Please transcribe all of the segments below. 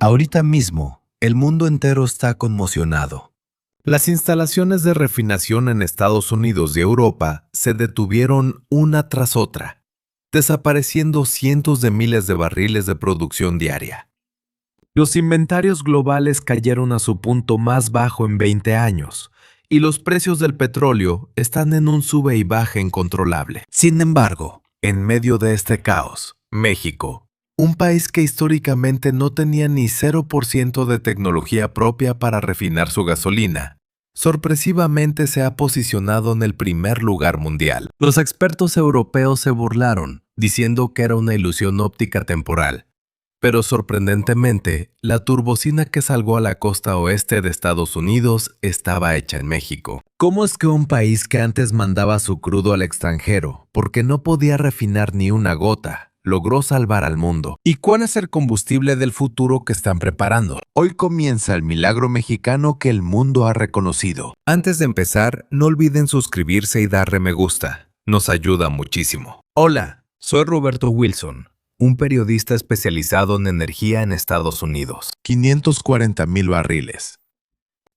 Ahorita mismo, el mundo entero está conmocionado. Las instalaciones de refinación en Estados Unidos y Europa se detuvieron una tras otra, desapareciendo cientos de miles de barriles de producción diaria. Los inventarios globales cayeron a su punto más bajo en 20 años, y los precios del petróleo están en un sube y baja incontrolable. Sin embargo, en medio de este caos, México, un país que históricamente no tenía ni 0% de tecnología propia para refinar su gasolina, sorpresivamente se ha posicionado en el primer lugar mundial. Los expertos europeos se burlaron, diciendo que era una ilusión óptica temporal. Pero sorprendentemente, la turbocina que salgó a la costa oeste de Estados Unidos estaba hecha en México. ¿Cómo es que un país que antes mandaba su crudo al extranjero, porque no podía refinar ni una gota, logró salvar al mundo? ¿Y cuál es el combustible del futuro que están preparando? Hoy comienza el milagro mexicano que el mundo ha reconocido. Antes de empezar, no olviden suscribirse y darle me gusta. Nos ayuda muchísimo. Hola, soy Roberto Wilson, un periodista especializado en energía en Estados Unidos. 540,000 barriles.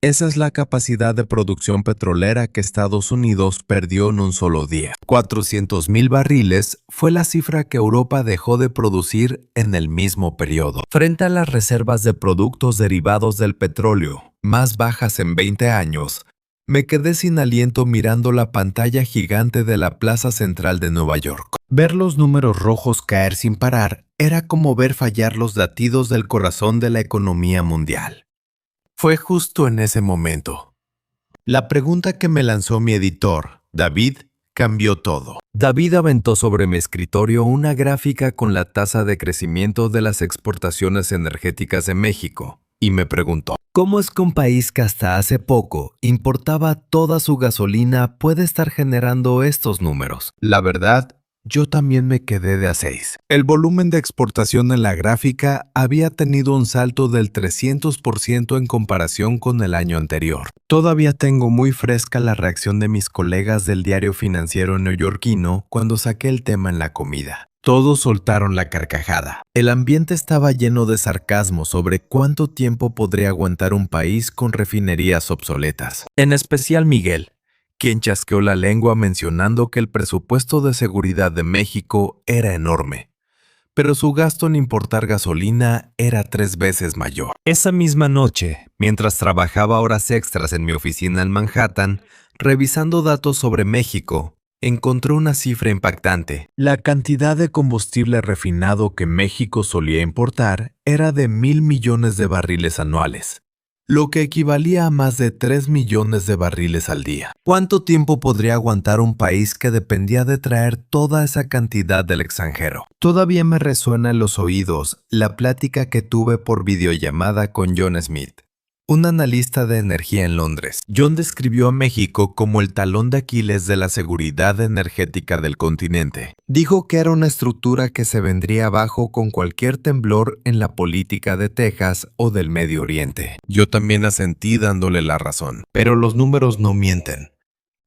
Esa es la capacidad de producción petrolera que Estados Unidos perdió en un solo día. 400,000 barriles fue la cifra que Europa dejó de producir en el mismo periodo. Frente a las reservas de productos derivados del petróleo, más bajas en 20 años, me quedé sin aliento mirando la pantalla gigante de la Plaza Central de Nueva York. Ver los números rojos caer sin parar era como ver fallar los latidos del corazón de la economía mundial. Fue justo en ese momento. La pregunta que me lanzó mi editor, David, cambió todo. David aventó sobre mi escritorio una gráfica con la tasa de crecimiento de las exportaciones energéticas de México y me preguntó, ¿cómo es que un país que hasta hace poco importaba toda su gasolina puede estar generando estos números? La verdad, yo también me quedé de a 6. El volumen de exportación en la gráfica había tenido un salto del 300% en comparación con el año anterior. Todavía tengo muy fresca la reacción de mis colegas del diario financiero neoyorquino cuando saqué el tema en la comida. Todos soltaron la carcajada. El ambiente estaba lleno de sarcasmo sobre cuánto tiempo podría aguantar un país con refinerías obsoletas. En especial Miguel, quien chasqueó la lengua mencionando que el presupuesto de seguridad de México era enorme, pero su gasto en importar gasolina era 3 veces mayor. Esa misma noche, mientras trabajaba horas extras en mi oficina en Manhattan, revisando datos sobre México, encontré una cifra impactante. La cantidad de combustible refinado que México solía importar era de 1,000 millones de barriles anuales, lo que equivalía a más de 3 millones de barriles al día. ¿Cuánto tiempo podría aguantar un país que dependía de traer toda esa cantidad del extranjero? Todavía me resuena en los oídos la plática que tuve por videollamada con John Smith, un analista de energía en Londres. John describió a México como el talón de Aquiles de la seguridad energética del continente. Dijo que era una estructura que se vendría abajo con cualquier temblor en la política de Texas o del Medio Oriente. Yo también asentí dándole la razón, pero los números no mienten.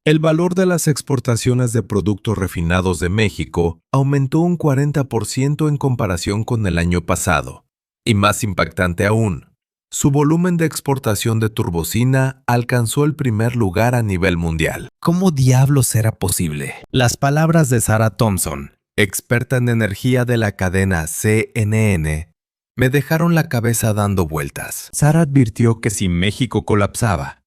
El valor de las exportaciones de productos refinados de México aumentó un 40% en comparación con el año pasado. Y más impactante aún, su volumen de exportación de turbocina alcanzó el primer lugar a nivel mundial. ¿Cómo diablos era posible? Las palabras de Sarah Thompson, experta en energía de la cadena CNN, me dejaron la cabeza dando vueltas. Sarah advirtió que si México colapsaba,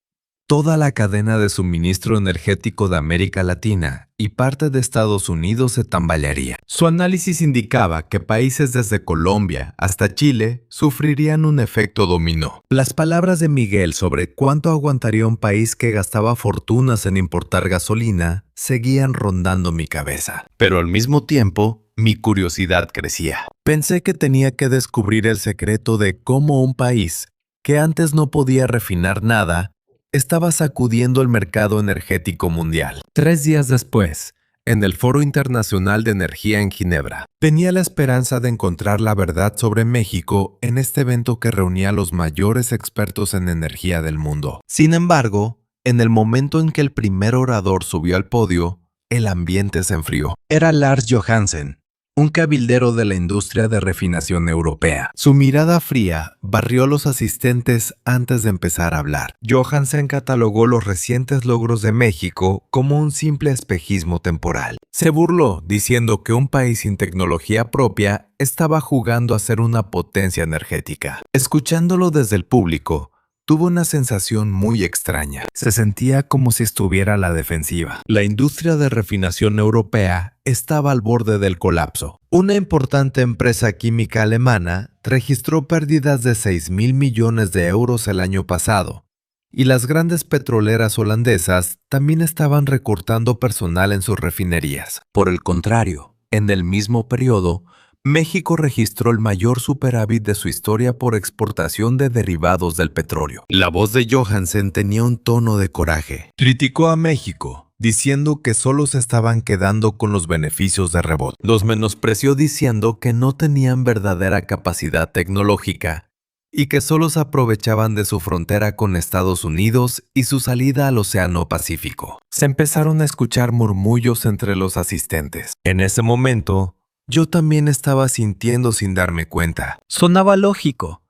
toda la cadena de suministro energético de América Latina y parte de Estados Unidos se tambalearía. Su análisis indicaba que países desde Colombia hasta Chile sufrirían un efecto dominó. Las palabras de Miguel sobre cuánto aguantaría un país que gastaba fortunas en importar gasolina seguían rondando mi cabeza. Pero al mismo tiempo, mi curiosidad crecía. Pensé que tenía que descubrir el secreto de cómo un país que antes no podía refinar nada estaba sacudiendo el mercado energético mundial. 3 días después, en el Foro Internacional de Energía en Ginebra, tenía la esperanza de encontrar la verdad sobre México en este evento que reunía a los mayores expertos en energía del mundo. Sin embargo, en el momento en que el primer orador subió al podio, el ambiente se enfrió. Era Lars Johansen, un cabildero de la industria de refinación europea. Su mirada fría barrió a los asistentes antes de empezar a hablar. Johansen catalogó los recientes logros de México como un simple espejismo temporal. Se burló diciendo que un país sin tecnología propia estaba jugando a ser una potencia energética. Escuchándolo desde el público, tuvo una sensación muy extraña. Se sentía como si estuviera a la defensiva. La industria de refinación europea estaba al borde del colapso. Una importante empresa química alemana registró pérdidas de 6.000 millones de euros el año pasado, y las grandes petroleras holandesas también estaban recortando personal en sus refinerías. Por el contrario, en el mismo periodo, México registró el mayor superávit de su historia por exportación de derivados del petróleo. La voz de Johansen tenía un tono de coraje. Criticó a México, diciendo que solo se estaban quedando con los beneficios de rebote. Los menospreció diciendo que no tenían verdadera capacidad tecnológica y que solo se aprovechaban de su frontera con Estados Unidos y su salida al Océano Pacífico. Se empezaron a escuchar murmullos entre los asistentes. En ese momento, yo también estaba sintiendo sin darme cuenta. Sonaba lógico.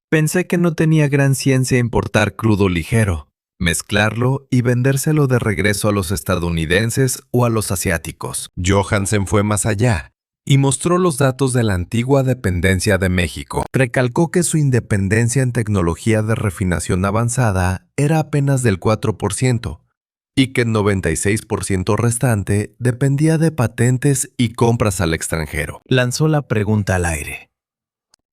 Pensé que no tenía gran ciencia importar crudo ligero, mezclarlo y vendérselo de regreso a los estadounidenses o a los asiáticos. Johansen fue más allá y mostró los datos de la antigua dependencia de México. Recalcó que su independencia en tecnología de refinación avanzada era apenas del 4%. Y que el 96% restante dependía de patentes y compras al extranjero. Lanzó la pregunta al aire.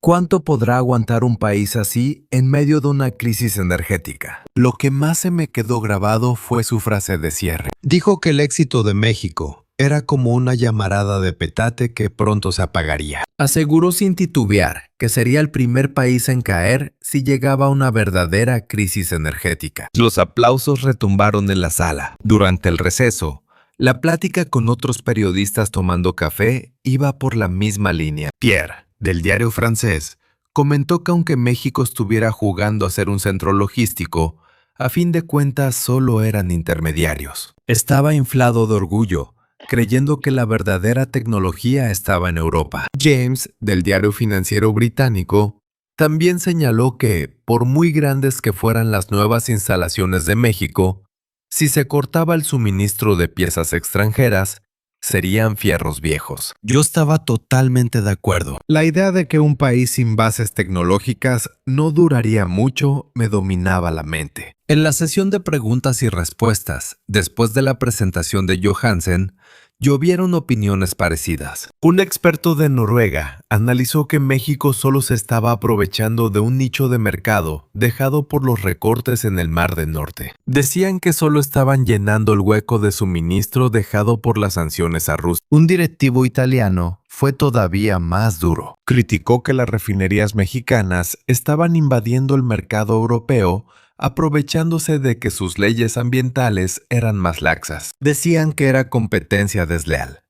¿Cuánto podrá aguantar un país así en medio de una crisis energética? Lo que más se me quedó grabado fue su frase de cierre. Dijo que el éxito de México era como una llamarada de petate que pronto se apagaría. Aseguró sin titubear que sería el primer país en caer si llegaba una verdadera crisis energética. Los aplausos retumbaron en la sala. Durante el receso, la plática con otros periodistas tomando café iba por la misma línea. Pierre, del diario francés, comentó que aunque México estuviera jugando a ser un centro logístico, a fin de cuentas solo eran intermediarios. Estaba inflado de orgullo, creyendo que la verdadera tecnología estaba en Europa. James, del diario financiero británico, también señaló que, por muy grandes que fueran las nuevas instalaciones de México, si se cortaba el suministro de piezas extranjeras, serían fierros viejos. Yo estaba totalmente de acuerdo. La idea de que un país sin bases tecnológicas no duraría mucho me dominaba la mente. En la sesión de preguntas y respuestas, después de la presentación de Johansen, llovieron opiniones parecidas. Un experto de Noruega analizó que México solo se estaba aprovechando de un nicho de mercado dejado por los recortes en el Mar del Norte. Decían que solo estaban llenando el hueco de suministro dejado por las sanciones a Rusia. Un directivo italiano fue todavía más duro. Criticó que las refinerías mexicanas estaban invadiendo el mercado europeo aprovechándose de que sus leyes ambientales eran más laxas. Decían que era competencia desleal.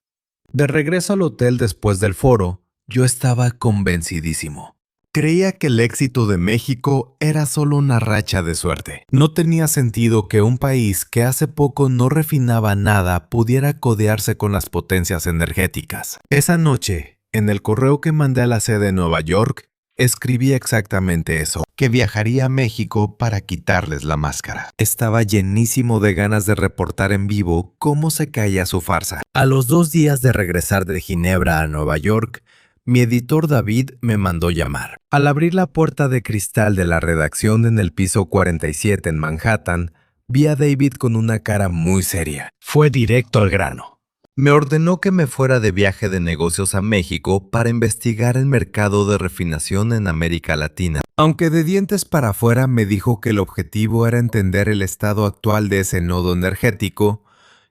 De regreso al hotel después del foro, yo estaba convencidísimo. Creía que el éxito de México era solo una racha de suerte. No tenía sentido que un país que hace poco no refinaba nada pudiera codearse con las potencias energéticas. Esa noche, en el correo que mandé a la sede de Nueva York, escribí exactamente eso, que viajaría a México para quitarles la máscara. Estaba llenísimo de ganas de reportar en vivo cómo se caía su farsa. A los 2 días de regresar de Ginebra a Nueva York, mi editor David me mandó llamar. Al abrir la puerta de cristal de la redacción en el piso 47 en Manhattan, vi a David con una cara muy seria. Fue directo al grano. Me ordenó que me fuera de viaje de negocios a México para investigar el mercado de refinación en América Latina. Aunque de dientes para afuera me dijo que el objetivo era entender el estado actual de ese nodo energético,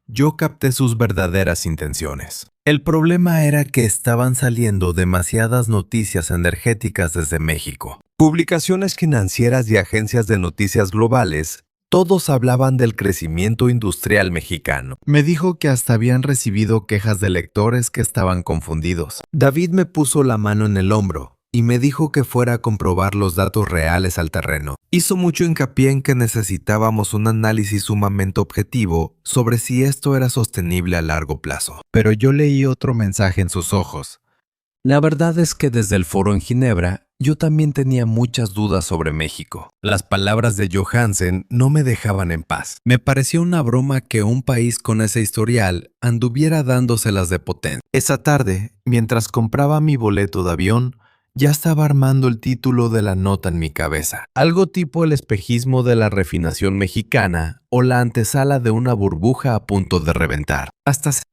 yo capté sus verdaderas intenciones. El problema era que estaban saliendo demasiadas noticias energéticas desde México. Publicaciones financieras y agencias de noticias globales. Todos hablaban del crecimiento industrial mexicano. Me dijo que hasta habían recibido quejas de lectores que estaban confundidos. David me puso la mano en el hombro y me dijo que fuera a comprobar los datos reales al terreno. Hizo mucho hincapié en que necesitábamos un análisis sumamente objetivo sobre si esto era sostenible a largo plazo. Pero yo leí otro mensaje en sus ojos. La verdad es que desde el foro en Ginebra, yo también tenía muchas dudas sobre México. Las palabras de Johansen no me dejaban en paz. Me pareció una broma que un país con ese historial anduviera dándoselas de potencia. Esa tarde, mientras compraba mi boleto de avión, ya estaba armando el título de la nota en mi cabeza. Algo tipo el espejismo de la refinación mexicana o la antesala de una burbuja a punto de reventar.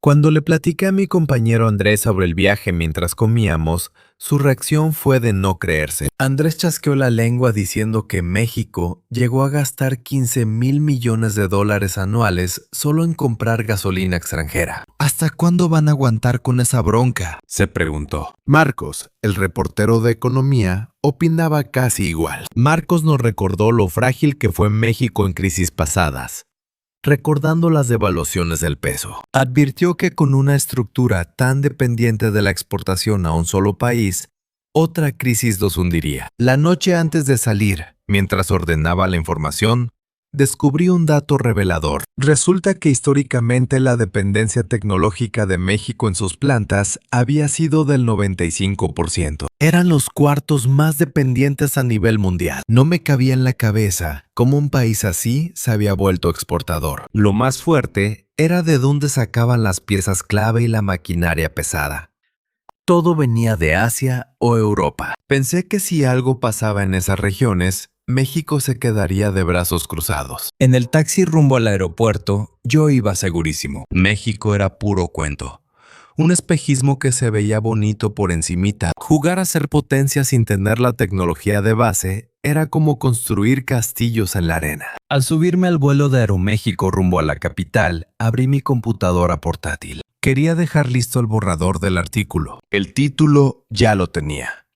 Cuando le platiqué a mi compañero Andrés sobre el viaje mientras comíamos, su reacción fue de no creerse. Andrés chasqueó la lengua diciendo que México llegó a gastar 15,000 millones de dólares anuales solo en comprar gasolina extranjera. ¿Hasta cuándo van a aguantar con esa bronca?, se preguntó. Marcos, el reportero de economía, opinaba casi igual. Marcos nos recordó lo frágil que fue México en crisis pasadas, recordando las devaluaciones del peso. Advirtió que con una estructura tan dependiente de la exportación a un solo país, otra crisis los hundiría. La noche antes de salir, mientras ordenaba la información, descubrí un dato revelador. Resulta que históricamente la dependencia tecnológica de México en sus plantas había sido del 95%. Eran los cuartos más dependientes a nivel mundial. No me cabía en la cabeza cómo un país así se había vuelto exportador. Lo más fuerte era de dónde sacaban las piezas clave y la maquinaria pesada. Todo venía de Asia o Europa. Pensé que si algo pasaba en esas regiones, México se quedaría de brazos cruzados. En el taxi rumbo al aeropuerto, yo iba segurísimo. México era puro cuento. Un espejismo que se veía bonito por encimita. Jugar a ser potencia sin tener la tecnología de base era como construir castillos en la arena. Al subirme al vuelo de Aeroméxico rumbo a la capital, abrí mi computadora portátil. Quería dejar listo el borrador del artículo. El título ya lo tenía.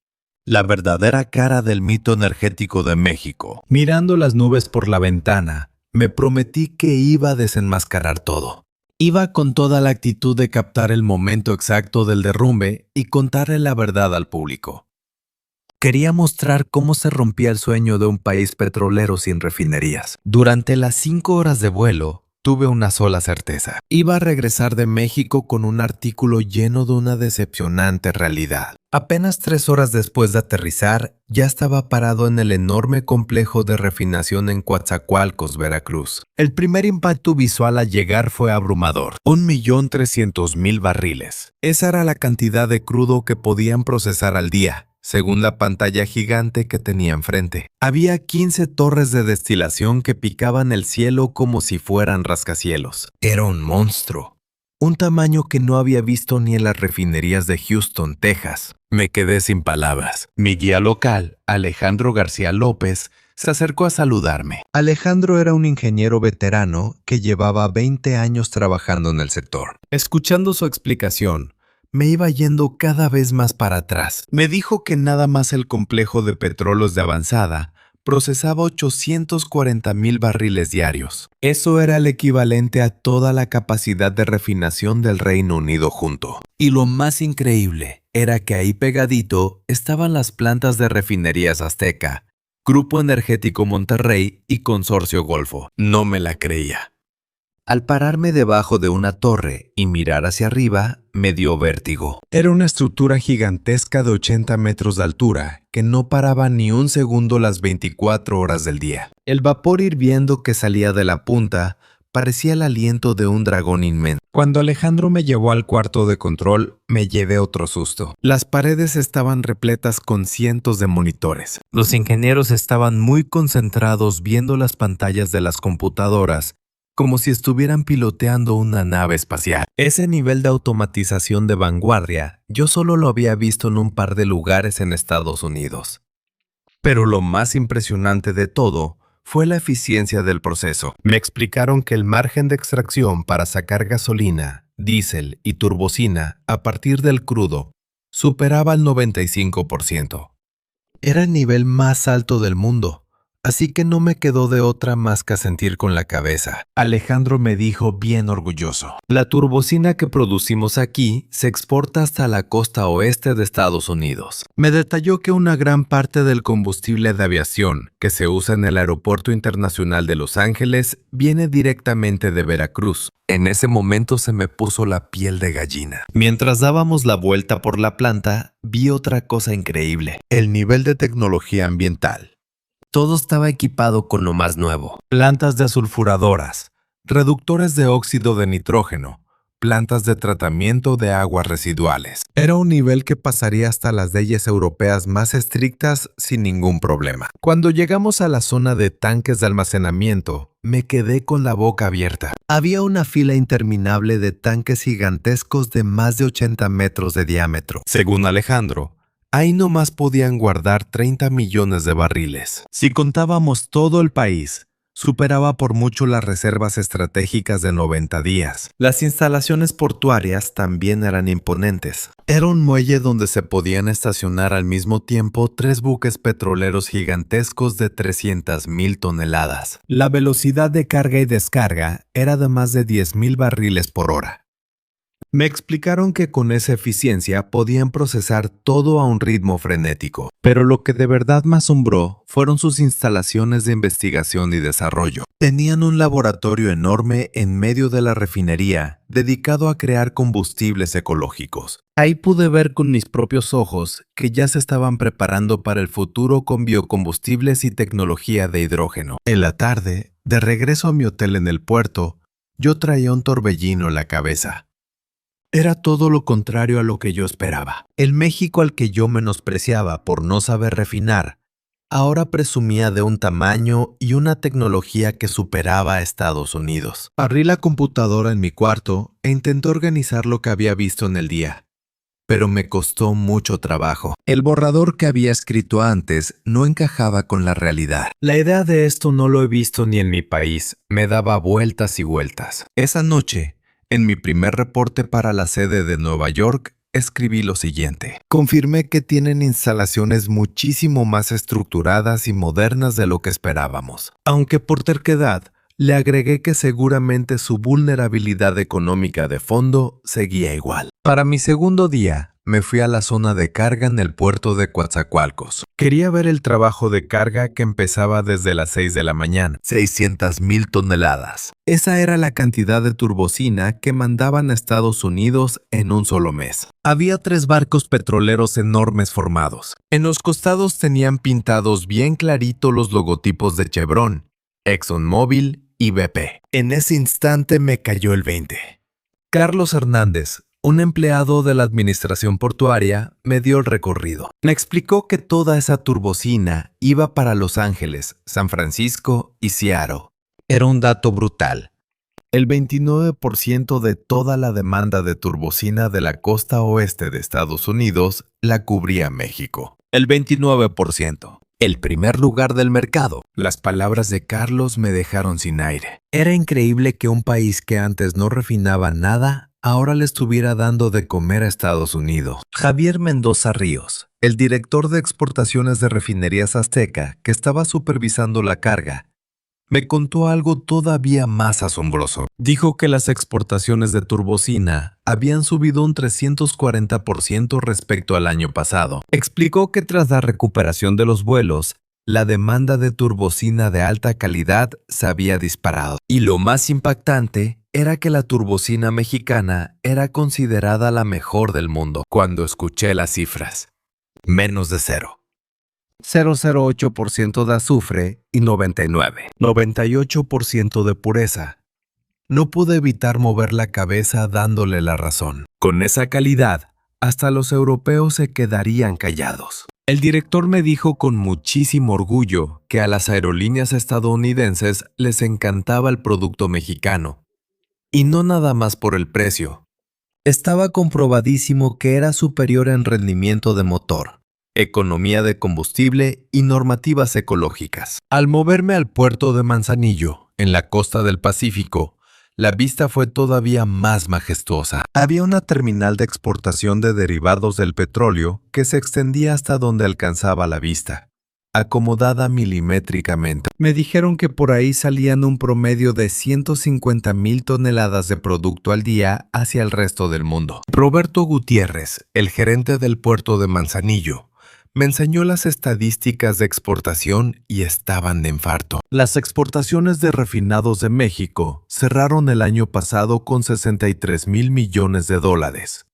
La verdadera cara del mito energético de México. Mirando las nubes por la ventana, me prometí que iba a desenmascarar todo. Iba con toda la actitud de captar el momento exacto del derrumbe y contarle la verdad al público. Quería mostrar cómo se rompía el sueño de un país petrolero sin refinerías. Durante las 5 horas de vuelo, tuve una sola certeza. Iba a regresar de México con un artículo lleno de una decepcionante realidad. Apenas 3 horas después de aterrizar, ya estaba parado en el enorme complejo de refinación en Coatzacoalcos, Veracruz. El primer impacto visual al llegar fue abrumador. 1,300,000 barriles. Esa era la cantidad de crudo que podían procesar al día, según la pantalla gigante que tenía enfrente. Había 15 torres de destilación que picaban el cielo como si fueran rascacielos. Era un monstruo. Un tamaño que no había visto ni en las refinerías de Houston, Texas. Me quedé sin palabras. Mi guía local, Alejandro García López, se acercó a saludarme. Alejandro era un ingeniero veterano que llevaba 20 años trabajando en el sector. Escuchando su explicación, me iba yendo cada vez más para atrás. Me dijo que nada más el complejo de petróleos de avanzada procesaba 840,000 barriles diarios. Eso era el equivalente a toda la capacidad de refinación del Reino Unido junto. Y lo más increíble era que ahí pegadito estaban las plantas de refinerías Azteca, Grupo Energético Monterrey y Consorcio Golfo. No me la creía. Al pararme debajo de una torre y mirar hacia arriba, me dio vértigo. Era una estructura gigantesca de 80 metros de altura que no paraba ni un segundo las 24 horas del día. El vapor hirviendo que salía de la punta parecía el aliento de un dragón inmenso. Cuando Alejandro me llevó al cuarto de control, me llevé otro susto. Las paredes estaban repletas con cientos de monitores. Los ingenieros estaban muy concentrados viendo las pantallas de las computadoras, como si estuvieran piloteando una nave espacial. Ese nivel de automatización de vanguardia, yo solo lo había visto en un par de lugares en Estados Unidos. Pero lo más impresionante de todo fue la eficiencia del proceso. Me explicaron que el margen de extracción para sacar gasolina, diésel y turbocina a partir del crudo superaba el 95%. Era el nivel más alto del mundo. así que no me quedó de otra más que asentir con la cabeza. Alejandro me dijo bien orgulloso: la turbocina que producimos aquí se exporta hasta la costa oeste de Estados Unidos. Me detalló que una gran parte del combustible de aviación que se usa en el Aeropuerto Internacional de Los Ángeles viene directamente de Veracruz. En ese momento se me puso la piel de gallina. Mientras dábamos la vuelta por la planta, vi otra cosa increíble: el nivel de tecnología ambiental. Todo estaba equipado con lo más nuevo: plantas desulfuradoras, reductores de óxido de nitrógeno, plantas de tratamiento de aguas residuales. Era un nivel que pasaría hasta las leyes europeas más estrictas sin ningún problema. Cuando llegamos a la zona de tanques de almacenamiento, me quedé con la boca abierta. Había una fila interminable de tanques gigantescos de más de 80 metros de diámetro. Según Alejandro, ahí nomás podían guardar 30 millones de barriles. Si contábamos todo el país, superaba por mucho las reservas estratégicas de 90 días. Las instalaciones portuarias también eran imponentes. Era un muelle donde se podían estacionar al mismo tiempo 3 buques petroleros gigantescos de 300,000 toneladas. La velocidad de carga y descarga era de más de 10,000 barriles por hora. Me explicaron que con esa eficiencia podían procesar todo a un ritmo frenético. Pero lo que de verdad me asombró fueron sus instalaciones de investigación y desarrollo. Tenían un laboratorio enorme en medio de la refinería dedicado a crear combustibles ecológicos. Ahí pude ver con mis propios ojos que ya se estaban preparando para el futuro con biocombustibles y tecnología de hidrógeno. En la tarde, de regreso a mi hotel en el puerto, yo traía un torbellino en la cabeza. Era todo lo contrario a lo que yo esperaba. El México al que yo menospreciaba por no saber refinar, ahora presumía de un tamaño y una tecnología que superaba a Estados Unidos. Abrí la computadora en mi cuarto e intenté organizar lo que había visto en el día, pero me costó mucho trabajo. El borrador que había escrito antes no encajaba con la realidad. La idea de esto no lo he visto ni en mi país. Me daba vueltas y vueltas. Esa noche, en mi primer reporte para la sede de Nueva York, escribí lo siguiente: confirmé que tienen instalaciones muchísimo más estructuradas y modernas de lo que esperábamos. Aunque por terquedad, le agregué que seguramente su vulnerabilidad económica de fondo seguía igual. Para mi segundo día, me fui a la zona de carga en el puerto de Coatzacoalcos. Quería ver el trabajo de carga que empezaba desde las 6 de la mañana. 600,000 toneladas. Esa era la cantidad de turbocina que mandaban a Estados Unidos en un solo mes. Había 3 barcos petroleros enormes formados. En los costados tenían pintados bien clarito los logotipos de Chevron, ExxonMobil y BP. En ese instante me cayó el 20. Carlos Hernández, un empleado de la administración portuaria, me dio el recorrido. Me explicó que toda esa turbocina iba para Los Ángeles, San Francisco y Seattle. Era un dato brutal. El 29% de toda la demanda de turbocina de la costa oeste de Estados Unidos la cubría México. El 29%. El primer lugar del mercado. Las palabras de Carlos me dejaron sin aire. Era increíble que un país que antes no refinaba nada ahora le estuviera dando de comer a Estados Unidos. Javier Mendoza Ríos, el director de exportaciones de Refinerías Azteca, que estaba supervisando la carga, me contó algo todavía más asombroso. Dijo que las exportaciones de turbocina habían subido un 340% respecto al año pasado. Explicó que tras la recuperación de los vuelos, la demanda de turbocina de alta calidad se había disparado. Y lo más impactante era que la turbocina mexicana era considerada la mejor del mundo. Cuando escuché las cifras, menos de 0,08% de azufre y 98% de pureza. No pude evitar mover la cabeza dándole la razón. Con esa calidad, hasta los europeos se quedarían callados. El director me dijo con muchísimo orgullo que a las aerolíneas estadounidenses les encantaba el producto mexicano. Y no nada más por el precio. Estaba comprobadísimo que era superior en rendimiento de motor, economía de combustible y normativas ecológicas. Al moverme al puerto de Manzanillo, en la costa del Pacífico, la vista fue todavía más majestuosa. Había una terminal de exportación de derivados del petróleo que se extendía hasta donde alcanzaba la vista. acomodada milimétricamente. Me dijeron que por ahí salían un promedio de 150,000 toneladas de producto al día hacia el resto del mundo. Roberto Gutiérrez, el gerente del puerto de Manzanillo, me enseñó las estadísticas de exportación y estaban de infarto. Las exportaciones de refinados de México cerraron el año pasado con 63,000 millones de dólares.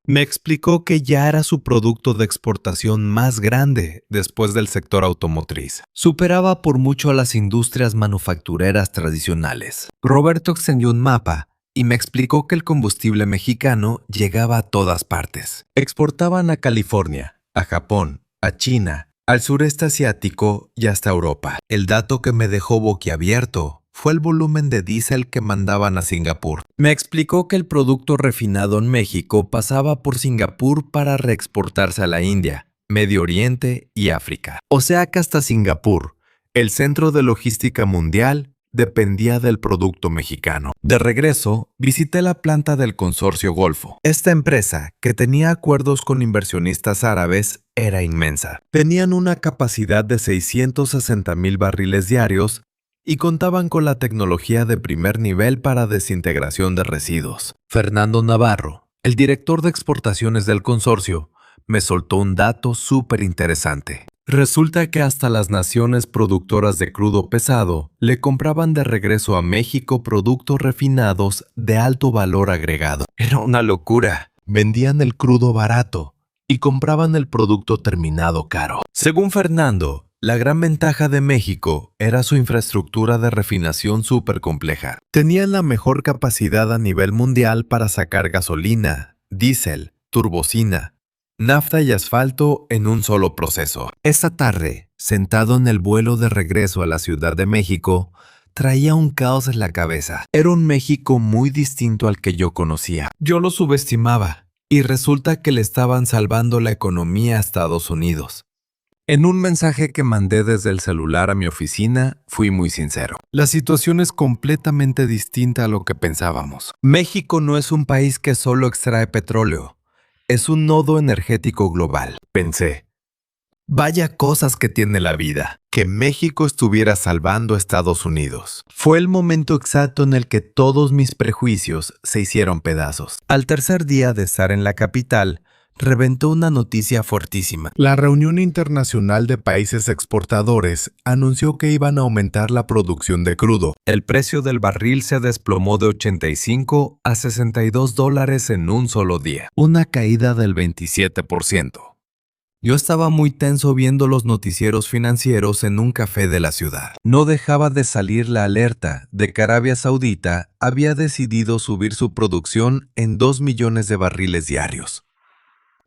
Me explicó que ya era su producto de exportación más grande después del sector automotriz. Superaba por mucho a las industrias manufactureras tradicionales. Roberto extendió un mapa y me explicó que el combustible mexicano llegaba a todas partes. Exportaban a California, a Japón, a China, al sureste asiático y hasta Europa. El dato que me dejó boquiabierto fue el volumen de diésel que mandaban a Singapur. Me explicó que el producto refinado en México pasaba por Singapur para reexportarse a la India, Medio Oriente y África. O sea que hasta Singapur, el centro de logística mundial, dependía del producto mexicano. De regreso, visité la planta del Consorcio Golfo. Esta empresa, que tenía acuerdos con inversionistas árabes, era inmensa. Tenían una capacidad de 660,000 barriles diarios y contaban con la tecnología de primer nivel para desintegración de residuos. Fernando Navarro, el director de exportaciones del consorcio, me soltó un dato súper interesante. Resulta que hasta las naciones productoras de crudo pesado le compraban de regreso a México productos refinados de alto valor agregado. Era una locura. Vendían el crudo barato y compraban el producto terminado caro. Según Fernando, la gran ventaja de México era su infraestructura de refinación súper compleja. Tenían la mejor capacidad a nivel mundial para sacar gasolina, diésel, turbocina, nafta y asfalto en un solo proceso. Esta tarde, sentado en el vuelo de regreso a la Ciudad de México, traía un caos en la cabeza. Era un México muy distinto al que yo conocía. Yo lo subestimaba y resulta que le estaban salvando la economía a Estados Unidos. En un mensaje que mandé desde el celular a mi oficina, fui muy sincero. La situación es completamente distinta a lo que pensábamos. México no es un país que solo extrae petróleo. Es un nodo energético global. Pensé, vaya cosas que tiene la vida. Que México estuviera salvando a Estados Unidos. Fue el momento exacto en el que todos mis prejuicios se hicieron pedazos. Al tercer día de estar en la capital, reventó una noticia fuertísima. La Reunión Internacional de Países Exportadores anunció que iban a aumentar la producción de crudo. El precio del barril se desplomó de 85 a 62 dólares en un solo día, una caída del 27%. Yo estaba muy tenso viendo los noticieros financieros en un café de la ciudad. No dejaba de salir la alerta de que Arabia Saudita había decidido subir su producción en 2 millones de barriles diarios.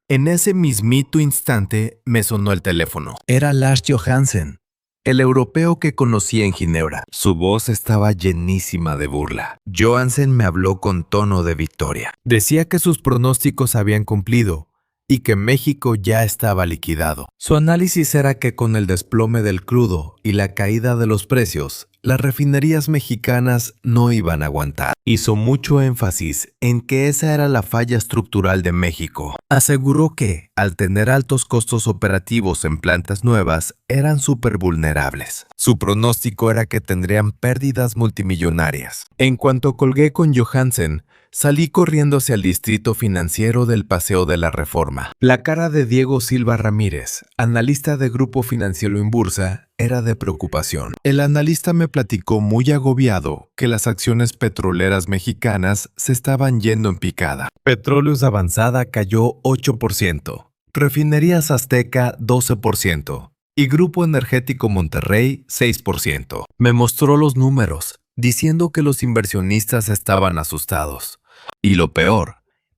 En ese mismito instante me sonó el teléfono. Era Lars Johansen, el europeo que conocí en Ginebra. Su voz estaba llenísima de burla. Johansen me habló con tono de victoria. Decía que sus pronósticos habían cumplido y que México ya estaba liquidado. Su análisis era que con el desplome del crudo y la caída de los precios, las refinerías mexicanas no iban a aguantar. Hizo mucho énfasis en que esa era la falla estructural de México. Aseguró que, al tener altos costos operativos en plantas nuevas, eran súper vulnerables. Su pronóstico era que tendrían pérdidas multimillonarias. En cuanto colgué con Johansen, salí corriendo hacia el distrito financiero del Paseo de la Reforma. La cara de Diego Silva Ramírez, analista de Grupo Financiero Inbursa, era de preocupación. El analista me platicó muy agobiado que las acciones petroleras mexicanas se estaban yendo en picada. Petróleos Avanzada cayó 8%, Refinerías Azteca 12% y Grupo Energético Monterrey 6%. Me mostró los números, diciendo que los inversionistas estaban asustados. Y lo peor,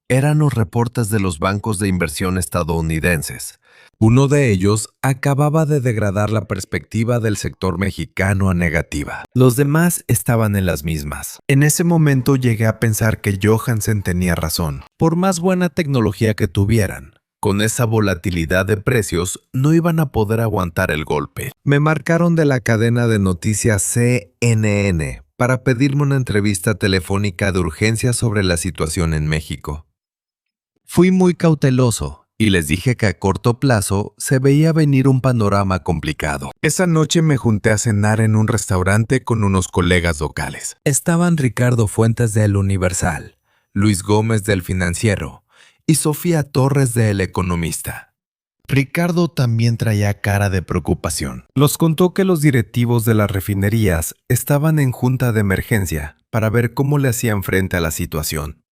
eran los reportes de los bancos de inversión estadounidenses. Uno de ellos acababa de degradar la perspectiva del sector mexicano a negativa. Los demás estaban en las mismas. En ese momento llegué a pensar que Johansen tenía razón. Por más buena tecnología que tuvieran, con esa volatilidad de precios no iban a poder aguantar el golpe. Me marcaron de la cadena de noticias CNN para pedirme una entrevista telefónica de urgencia sobre la situación en México. Fui muy cauteloso y les dije que a corto plazo se veía venir un panorama complicado. Esa noche me junté a cenar en un restaurante con unos colegas locales. Estaban Ricardo Fuentes de El Universal, Luis Gómez del Financiero Y Sofía Torres de El Economista. Ricardo también traía cara de preocupación. Nos contó que los directivos de las refinerías estaban en junta de emergencia para ver cómo le hacían frente a la situación.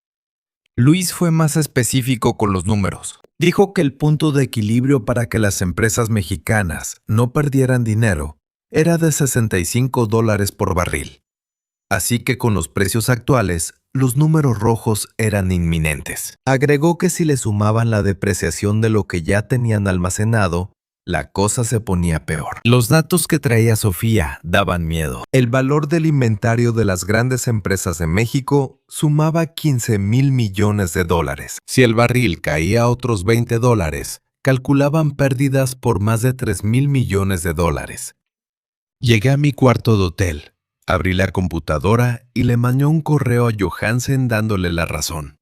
Luis fue más específico con los números. Dijo que el punto de equilibrio para que las empresas mexicanas no perdieran dinero era de $65 por barril. Así que con los precios actuales, los números rojos eran inminentes. Agregó que si le sumaban la depreciación de lo que ya tenían almacenado, la cosa se ponía peor. Los datos que traía Sofía daban miedo. El valor del inventario de las grandes empresas de México sumaba $15,000 millones. Si el barril caía a otros $20, calculaban pérdidas por más de $3,000 millones. Llegué a mi cuarto de hotel, abrí la computadora y le mandé un correo a Johansen dándole la razón.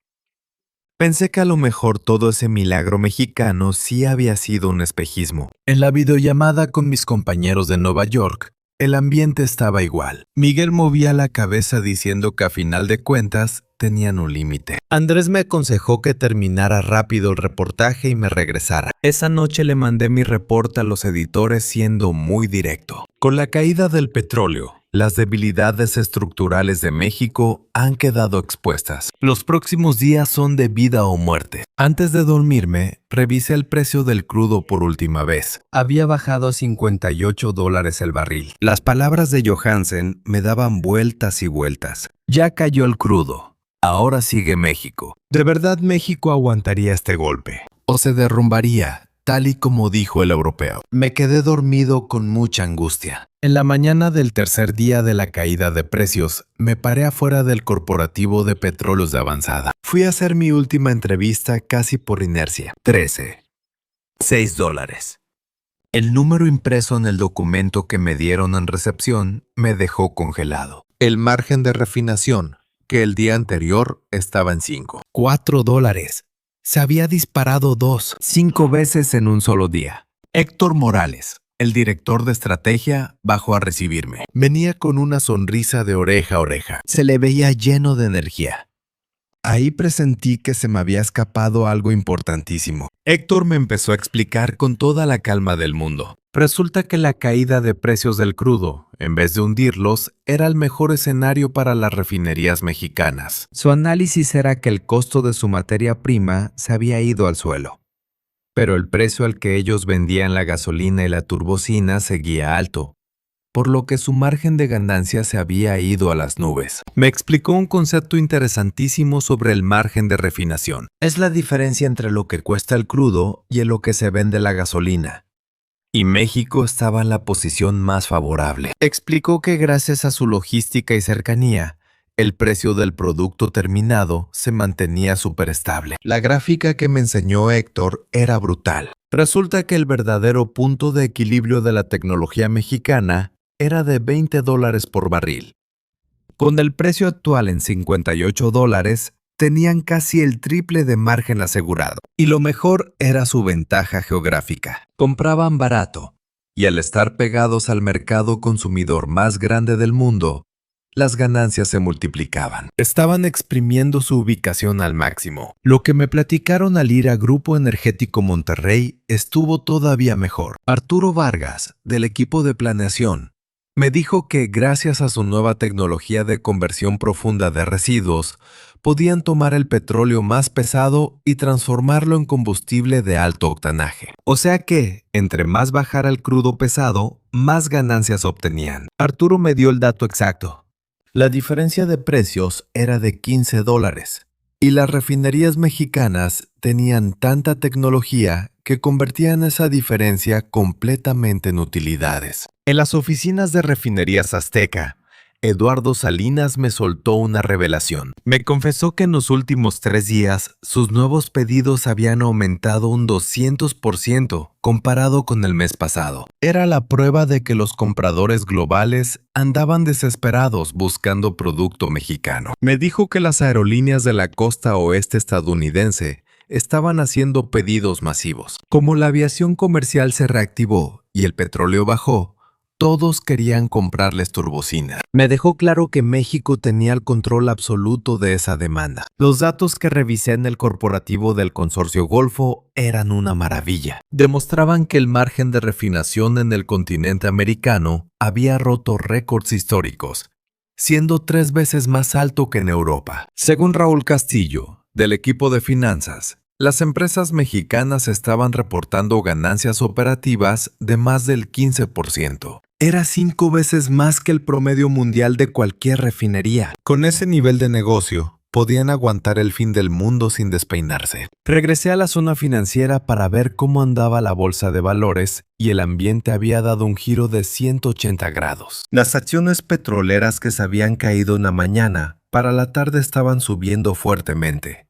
Pensé que a lo mejor todo ese milagro mexicano sí había sido un espejismo. En la videollamada con mis compañeros de Nueva York, el ambiente estaba igual. Miguel movía la cabeza diciendo que a final de cuentas tenían un límite. Andrés me aconsejó que terminara rápido el reportaje y me regresara. Esa noche le mandé mi reporte a los editores siendo muy directo. Con la caída del petróleo, las debilidades estructurales de México han quedado expuestas. Los próximos días son de vida o muerte. Antes de dormirme, revisé el precio del crudo por última vez. Había bajado a $58 el barril. Las palabras de Johansen me daban vueltas y vueltas. Ya cayó el crudo. Ahora sigue México. ¿De verdad México aguantaría este golpe? ¿O se derrumbaría, tal y como dijo el europeo? Me quedé dormido con mucha angustia. En la mañana del tercer día de la caída de precios, me paré afuera del corporativo de petróleos de avanzada. Fui a hacer mi última entrevista casi por inercia. 13. $6. El número impreso en el documento que me dieron en recepción me dejó congelado. El margen de refinación, que el día anterior estaba en 5. $4. Se había disparado 5 veces en un solo día. Héctor Morales, el director de estrategia, bajó a recibirme. Venía con una sonrisa de oreja a oreja. Se le veía lleno de energía. Ahí presentí que se me había escapado algo importantísimo. Héctor me empezó a explicar con toda la calma del mundo. Resulta que la caída de precios del crudo, en vez de hundirlos, era el mejor escenario para las refinerías mexicanas. Su análisis era que el costo de su materia prima se había ido al suelo, pero el precio al que ellos vendían la gasolina y la turbocina seguía alto, por lo que su margen de ganancia se había ido a las nubes. Me explicó un concepto interesantísimo sobre el margen de refinación. Es la diferencia entre lo que cuesta el crudo y en lo que se vende la gasolina. Y México estaba en la posición más favorable. Explicó que gracias a su logística y cercanía, el precio del producto terminado se mantenía superestable. La gráfica que me enseñó Héctor era brutal. Resulta que el verdadero punto de equilibrio de la tecnología mexicana era de $20 por barril. Con el precio actual en $58, tenían casi el triple de margen asegurado. Y lo mejor era su ventaja geográfica. Compraban barato. Y al estar pegados al mercado consumidor más grande del mundo, las ganancias se multiplicaban. Estaban exprimiendo su ubicación al máximo. Lo que me platicaron al ir a Grupo Energético Monterrey estuvo todavía mejor. Arturo Vargas, del equipo de planeación, me dijo que gracias a su nueva tecnología de conversión profunda de residuos, podían tomar el petróleo más pesado y transformarlo en combustible de alto octanaje. O sea que, entre más bajara el crudo pesado, más ganancias obtenían. Arturo me dio el dato exacto. La diferencia de precios era de $15, y las refinerías mexicanas tenían tanta tecnología que convertían esa diferencia completamente en utilidades. En las oficinas de Refinerías Azteca, Eduardo Salinas me soltó una revelación. Me confesó que en los últimos 3 días sus nuevos pedidos habían aumentado un 200% comparado con el mes pasado. Era la prueba de que los compradores globales andaban desesperados buscando producto mexicano. Me dijo que las aerolíneas de la costa oeste estadounidense estaban haciendo pedidos masivos. Como la aviación comercial se reactivó y el petróleo bajó, todos querían comprarles turbocinas. Me dejó claro que México tenía el control absoluto de esa demanda. Los datos que revisé en el corporativo del Consorcio Golfo eran una maravilla. Demostraban que el margen de refinación en el continente americano había roto récords históricos, siendo 3 veces más alto que en Europa. Según Raúl Castillo, del equipo de finanzas, las empresas mexicanas estaban reportando ganancias operativas de más del 15%. Era 5 veces más que el promedio mundial de cualquier refinería. Con ese nivel de negocio, podían aguantar el fin del mundo sin despeinarse. Regresé a la zona financiera para ver cómo andaba la bolsa de valores y el ambiente había dado un giro de 180 grados. Las acciones petroleras que se habían caído en la mañana, para la tarde estaban subiendo fuertemente.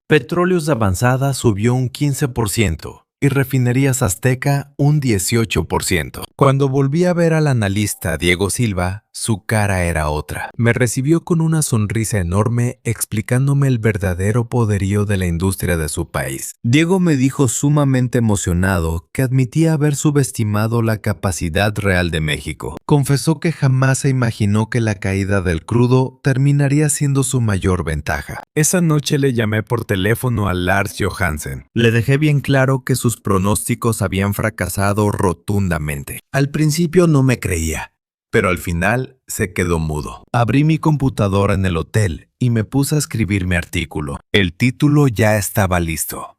Petróleos de Avanzada subió un 15% y Refinerías Azteca un 18%. Cuando volví a ver al analista Diego Silva, su cara era otra. Me recibió con una sonrisa enorme explicándome el verdadero poderío de la industria de su país. Diego me dijo sumamente emocionado que admitía haber subestimado la capacidad real de México. Confesó que jamás se imaginó que la caída del crudo terminaría siendo su mayor ventaja. Esa noche le llamé por teléfono a Lars Johansen. Le dejé bien claro que sus pronósticos habían fracasado rotundamente. Al principio no me creía, pero al final se quedó mudo. Abrí mi computadora en el hotel y me puse a escribir mi artículo. El título ya estaba listo.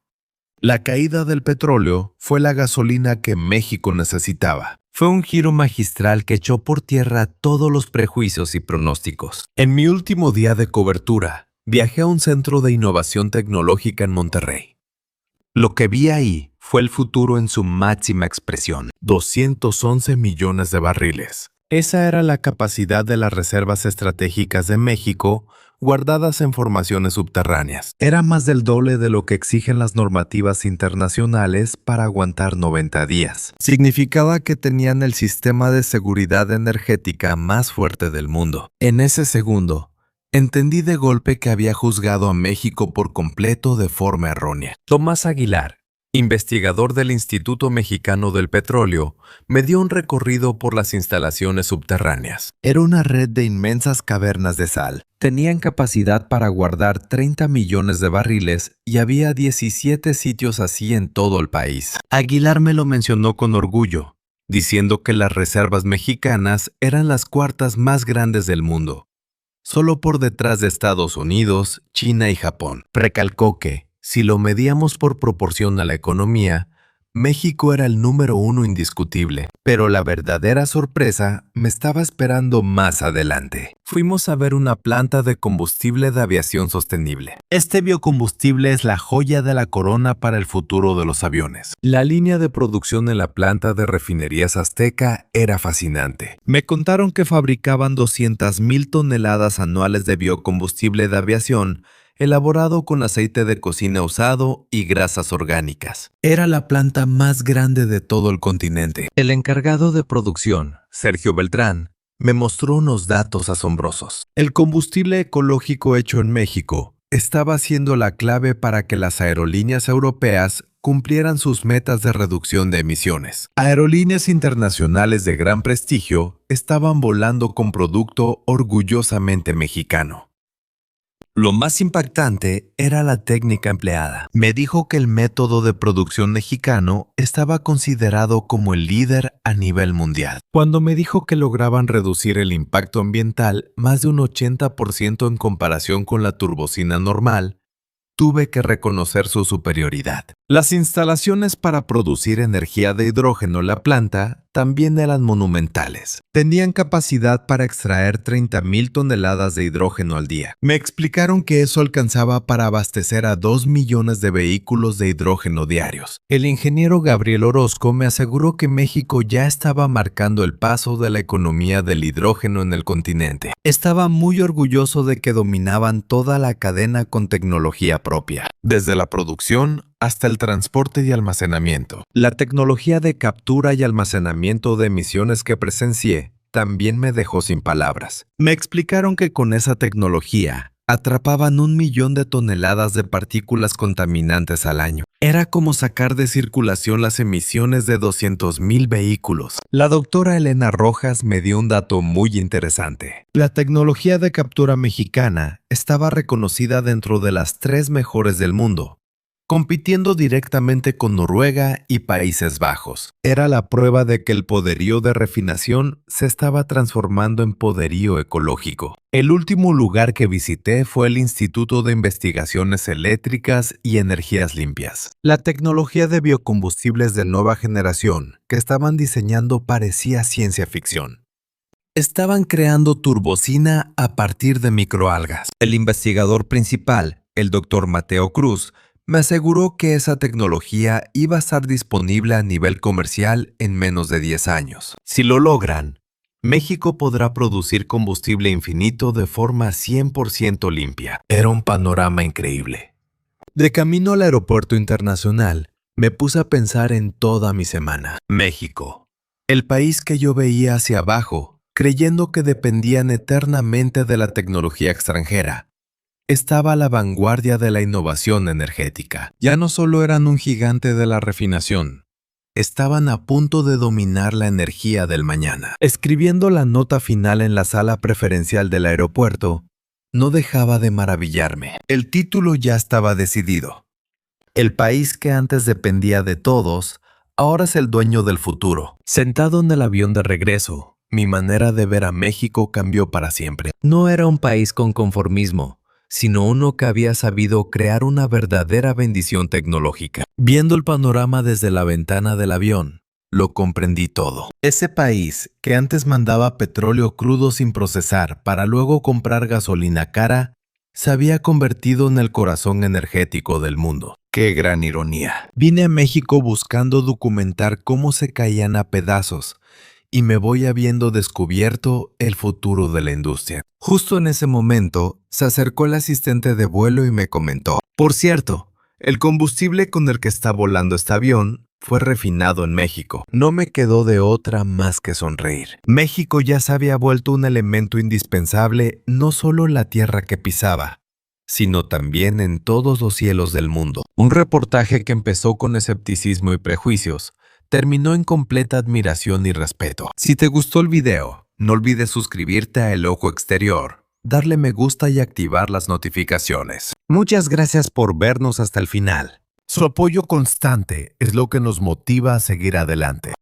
La caída del petróleo fue la gasolina que México necesitaba. Fue un giro magistral que echó por tierra todos los prejuicios y pronósticos. En mi último día de cobertura, viajé a un centro de innovación tecnológica en Monterrey. Lo que vi ahí fue el futuro en su máxima expresión. 211 millones de barriles. Esa era la capacidad de las reservas estratégicas de México guardadas en formaciones subterráneas. Era más del doble de lo que exigen las normativas internacionales para aguantar 90 días. Significaba que tenían el sistema de seguridad energética más fuerte del mundo. En ese segundo, entendí de golpe que había juzgado a México por completo de forma errónea. Tomás Aguilar, investigador del Instituto Mexicano del Petróleo, me dio un recorrido por las instalaciones subterráneas. Era una red de inmensas cavernas de sal. Tenían capacidad para guardar 30 millones de barriles y había 17 sitios así en todo el país. Aguilar me lo mencionó con orgullo, diciendo que las reservas mexicanas eran las cuartas más grandes del mundo, solo por detrás de Estados Unidos, China y Japón. Recalcó que, si lo medíamos por proporción a la economía, México era el número 1 indiscutible, pero la verdadera sorpresa me estaba esperando más adelante. Fuimos a ver una planta de combustible de aviación sostenible. Este biocombustible es la joya de la corona para el futuro de los aviones. La línea de producción en la planta de Refinerías Azteca era fascinante. Me contaron que fabricaban 200,000 toneladas anuales de biocombustible de aviación, elaborado con aceite de cocina usado y grasas orgánicas. Era la planta más grande de todo el continente. El encargado de producción, Sergio Beltrán, me mostró unos datos asombrosos. El combustible ecológico hecho en México estaba siendo la clave para que las aerolíneas europeas cumplieran sus metas de reducción de emisiones. Aerolíneas internacionales de gran prestigio estaban volando con producto orgullosamente mexicano. Lo más impactante era la técnica empleada. Me dijo que el método de producción mexicano estaba considerado como el líder a nivel mundial. Cuando me dijo que lograban reducir el impacto ambiental más de un 80% en comparación con la turbocina normal, tuve que reconocer su superioridad. Las instalaciones para producir energía de hidrógeno en la planta también eran monumentales. Tenían capacidad para extraer 30,000 toneladas de hidrógeno al día. Me explicaron que eso alcanzaba para abastecer a 2 millones de vehículos de hidrógeno diarios. El ingeniero Gabriel Orozco me aseguró que México ya estaba marcando el paso de la economía del hidrógeno en el continente. Estaba muy orgulloso de que dominaban toda la cadena con tecnología propia, desde la producción hasta el transporte y almacenamiento. La tecnología de captura y almacenamiento de emisiones que presencié también me dejó sin palabras. Me explicaron que con esa tecnología Atrapaban 1 millón de toneladas de partículas contaminantes al año. Era como sacar de circulación las emisiones de 200,000 vehículos. La doctora Elena Rojas me dio un dato muy interesante. La tecnología de captura mexicana estaba reconocida dentro de las 3 mejores del mundo, compitiendo directamente con Noruega y Países Bajos. Era la prueba de que el poderío de refinación se estaba transformando en poderío ecológico. El último lugar que visité fue el Instituto de Investigaciones Eléctricas y Energías Limpias. La tecnología de biocombustibles de nueva generación que estaban diseñando parecía ciencia ficción. Estaban creando turbocina a partir de microalgas. El investigador principal, el Dr. Mateo Cruz, me aseguró que esa tecnología iba a estar disponible a nivel comercial en menos de 10 años. Si lo logran, México podrá producir combustible infinito de forma 100% limpia. Era un panorama increíble. De camino al aeropuerto internacional, me puse a pensar en toda mi semana. México, el país que yo veía hacia abajo, creyendo que dependían eternamente de la tecnología extranjera, estaba a la vanguardia de la innovación energética. Ya no solo eran un gigante de la refinación, estaban a punto de dominar la energía del mañana. Escribiendo la nota final en la sala preferencial del aeropuerto, no dejaba de maravillarme. El título ya estaba decidido. El país que antes dependía de todos, ahora es el dueño del futuro. Sentado en el avión de regreso, mi manera de ver a México cambió para siempre. No era un país con conformismo, sino uno que había sabido crear una verdadera bendición tecnológica. Viendo el panorama desde la ventana del avión, lo comprendí todo. Ese país, que antes mandaba petróleo crudo sin procesar para luego comprar gasolina cara, se había convertido en el corazón energético del mundo. ¡Qué gran ironía! Vine a México buscando documentar cómo se caían a pedazos, y me voy habiendo descubierto el futuro de la industria. Justo en ese momento, se acercó el asistente de vuelo y me comentó: por cierto, el combustible con el que está volando este avión fue refinado en México. No me quedó de otra más que sonreír. México ya se había vuelto un elemento indispensable no solo en la tierra que pisaba, sino también en todos los cielos del mundo. Un reportaje que empezó con escepticismo y prejuicios, terminó en completa admiración y respeto. Si te gustó el video, no olvides suscribirte a El Ojo Exterior, darle me gusta y activar las notificaciones. Muchas gracias por vernos hasta el final. Su apoyo constante es lo que nos motiva a seguir adelante.